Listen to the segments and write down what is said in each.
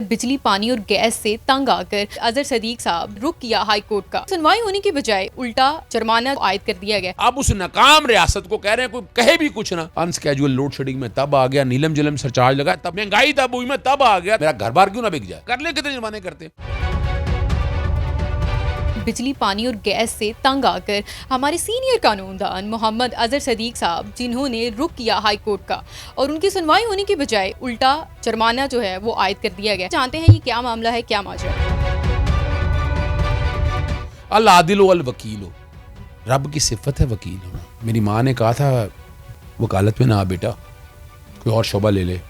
बिजली, पानी और गैस से तंग आकर अजहर सदीक साहब रुक किया हाई कोर्ट का। सुनवाई होने की बजाय उल्टा जुर्माना आयद कर दिया गया। अब उस नाकाम रियासत को कह रहे हैं कोई कहे भी कुछ ना। अनस्केड्यूल लोड शेडिंग में तब आ गया, नीलम जिलम सरचार्ज लगा, तब महंगाई तब हुई में तब आ गया। मेरा घर बार क्यों ना बिक जाए, कर ले कितने जुर्माने करते। बिजली, पानी और गैस से तंग आकर हमारे सीनियर कानूनदान मोहम्मद अजहर सदीक साहब, जिन्होंने रुक किया हाई कोर्ट का और उनकी सुनवाई होने की बजाय उल्टा जुर्माना जो है वो आयद कर दिया गया। जानते हैं ये क्या मामला है, क्या माजरा। अल आदिल वल वकील हो, रब की सिफत है वकील होना। मेरी माँ ने कहा था वकालत में ना बेटा, कोई और शोबा ले ले।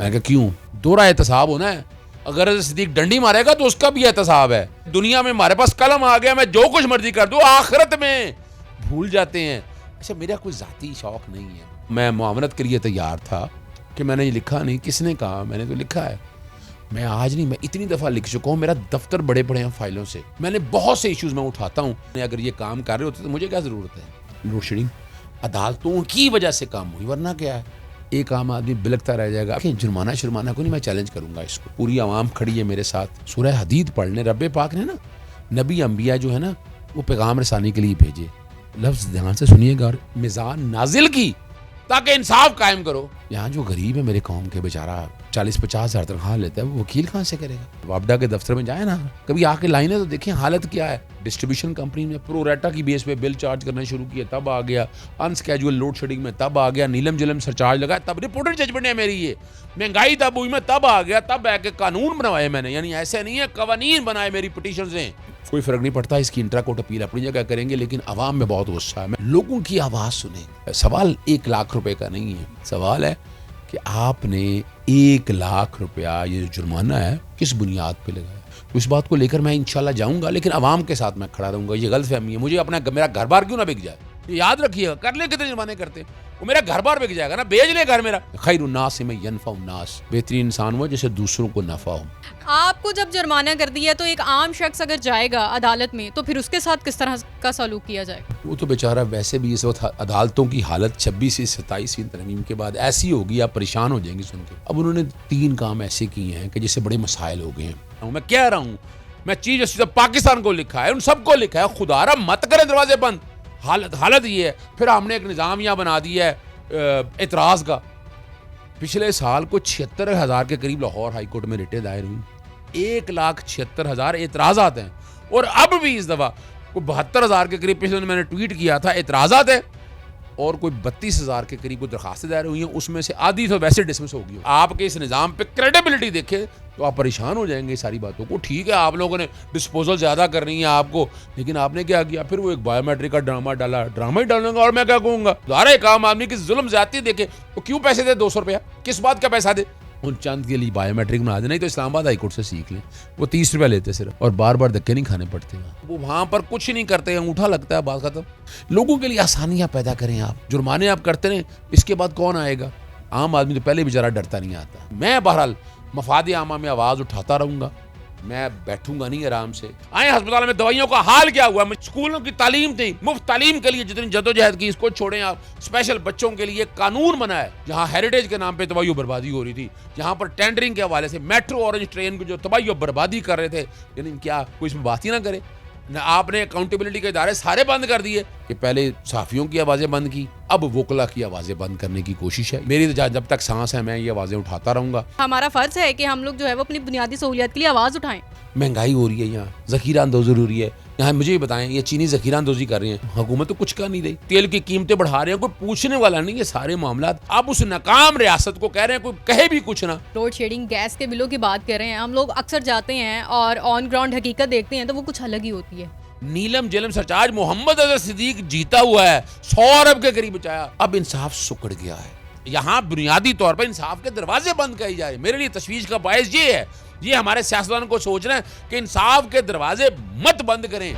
मैंने कहा क्यों? दोहरा एहतसाब होना है। अगर सिद्दीक डंडी मारेगा तो उसका भी एहतसाब है। दुनिया में हमारे पास कलम आ गया, मैं जो कुछ मर्जी कर दूं, आखिरत में भूल जाते हैं। अच्छा, मेरा कोई जाती शौक नहीं है। मैं मुआवनत के लिए तैयार था कि मैंने ये लिखा नहीं, किसने कहा, मैंने तो लिखा है। मैं आज नहीं, मैं इतनी दफ़ा लिख चुका हूँ। मेरा दफ्तर बड़े बड़े हैं फाइलों से। मैंने बहुत से इश्यूज मैं उठाता हूँ। अगर ये काम कर रहे होते तो मुझे क्या ज़रूरत है। लोड शेडिंग अदालतों की वजह से काम हुई, वरना क्या है एक आम आदमी बिलकता रह जाएगा। जुर्माना शुर्माना को नहीं, मैं चैलेंज करूंगा इसको। पूरी आवाम खड़ी है मेरे साथ। सूरह हदीद पढ़ने रब्बे पाक ने ना नबी अंबिया जो है ना वो पैगाम रसानी के लिए भेजे। लफ्ज़ ध्यान से सुनिएगा। और मिजान नाजिल की ताकि इंसाफ कायम करो। यहाँ जो गरीब है मेरे कौम के, बेचारा 40-50 हज़ार तनख्वाह लेता है, वो वकील कहाँ से करेगा। वापडा के दफ्तर में जाए ना, कभी आके लाइनें तो देखें हालत क्या है। डिस्ट्रीब्यूशन कंपनी ने प्रोरेटा की बेस पे बिल चार्ज करना शुरू किया, तब आ गया। अनस्केड्यूल लोड शेडिंग में तब आ गया। नीलम जिलम सरचार्ज लगा, तब रिपोर्टेड जजमेंट है मेरी। ये महंगाई तब हुई में तब आ गया। तब आके कानून बनवाए मैंने, यानी ऐसे नहीं है, कवानीन बनाए मेरी पिटीशन से। कोई फर्क नहीं पड़ता। इसकी इंट्रा कोर्ट अपील अपनी जगह करेंगे, लेकिन अवाम में बहुत गुस्सा है। लोगों की आवाज़ सुने। सवाल 1 लाख रुपए का नहीं है। सवाल है कि आपने 1 लाख रुपया ये जुर्माना है किस बुनियाद पे लगाया। तो इस बात को लेकर मैं इंशाल्लाह जाऊंगा, लेकिन अवाम के साथ मैं खड़ा रहूंगा। ये गलतफहमी है। मुझे अपना मेरा घर बार क्यों ना बिक जाए, ये याद रखिएगा। कर ले कितने जुर्माने करते, वो मेरा घर बार बिक जाएगा ना, बेच ले घर मेरा। खैरुन्नास में यनफउन्नास, बेहतरीन इंसान हुआ जिसे दूसरों को नफा हो। आपको जब जुर्माना कर दिया तो एक आम शख्स अगर जाएगा अदालत में तो फिर उसके साथ किस तरह का सलूक किया जाएगा। वो तो बेचारा वैसे भी इस वक्त अदालतों की हालत 26 से 27वीं तरमीम के बाद ऐसी होगी, आप परेशान हो जाएंगे सुन के। अब उन्होंने 3 काम ऐसे किए हैं कि जिससे बड़े मसाइल हो गए हैं। मैं कह रहा हूँ, मैं चीफ जस्टिस ऑफ पाकिस्तान को लिखा है, उन सबको लिखा है, खुदारा मत करे दरवाजे बंद। हालत ये है। फिर हमने एक निज़ाम यहाँ बना दिया है एतराज़ का। पिछले साल को 76,000 के करीब लाहौर हाई कोर्ट में रिटें दायर हुई। 1,76,000 एतराज़ात हैं। और अब भी इस दफ़ा कोई 72,000 के करीब, पिछले मैंने ट्वीट किया था, एतराज़ात है। और कोई 32,000 के करीब को दरखास्तें दायर हुई हैं। उसमें से आधी तो वैसे डिसमिस होगी। आपके इस निज़ाम पे क्रेडिबिलिटी देखे तो आप परेशान हो जाएंगे सारी बातों को। ठीक है, आप लोगों ने डिस्पोजल ज़्यादा करनी है आपको, लेकिन आपने क्या किया, फिर वो एक बायोमेट्रिक का ड्रामा डाला। ड्रामा ही डालूंगा और मैं क्या कहूँगा। दोबारा एक आम आदमी की जुल्म ज़्यादती देखे तो क्यों पैसे दे 200 रुपया, किस बात का पैसा दे। उन चंद के लिए बायोमेट्रिक बना दे, नहीं तो इस्लामाबाद हाई कोर्ट से सीख लें। वो 30 रुपया लेते सिर्फ, और बार बार धक्के नहीं खाने पड़ते हैं। वो वहाँ पर कुछ नहीं करते, अंगूठा लगता है, बात खत्म। लोगों के लिए आसानियाँ पैदा करें आप। जुर्माने आप करते रहें, इसके बाद कौन आएगा। आम आदमी तो पहले बेचारा डरता नहीं आता। मैं बहरहाल मफाद आमा में आवाज़ उठाता रहूँगा। मैं बैठूंगा नहीं आराम से। आए अस्पताल में दवाइयों का हाल क्या हुआ। स्कूलों की तालीम थी, मुफ्त तालीम के लिए जितनी जदोजहद की, इसको छोड़ें आप। स्पेशल बच्चों के लिए कानून बना है, जहां हेरिटेज के नाम पे तबाही और बर्बादी हो रही थी, जहां पर टेंडरिंग के हवाले से मेट्रो ऑरेंज ट्रेन को जो तबाही और बर्बादी कर रहे थे, यानी क्या कोई इसमें बात ही ना करे। न आपने अकाउंटेबिलिटी के इदारे सारे बंद कर दिए कि पहले सहाफियों की आवाज़ें बंद की, अब वोकला की आवाज़ें बंद करने की कोशिश है। मेरी तो जब तक सांस है मैं ये आवाज़ें उठाता रहूंगा। हमारा फर्ज है कि हम लोग जो है वो अपनी बुनियादी सहूलियत के लिए आवाज़ उठाएं। महंगाई हो रही है, यहाँ ज़ख़ीरा अंदोज़ी हो रही है। यहाँ मुझे ये बताएं, ये चीनी ज़ख़ीरा अंदोज़ी कर रहे हैं, हुकूमत तो कुछ कर नहीं रही। तेल की कीमतें बढ़ा रहे हैं, कोई पूछने वाला नहीं है सारे मामला। अब उस नाकाम रियासत को कह रहे हैं कोई कहे भी कुछ ना। लोड शेडिंग, गैस के बिलों की बात कर रहे हैं। हम लोग अक्सर जाते हैं और ऑन ग्राउंड हकीकत देखते हैं तो वो कुछ अलग ही होती है। नीलम जिलम सरचार्ज मोहम्मद अजहर सिद्दीक जीता हुआ है, 100 अरब के करीब बचाया। अब इंसाफ सुकड़ गया है। यहाँ बुनियादी तौर पर इंसाफ के दरवाजे बंद किए जा रहे हैं। मेरे लिए तशवीश का बायस ये है, ये हमारे सियासतदान को सोचना है कि इंसाफ के दरवाजे मत बंद करें।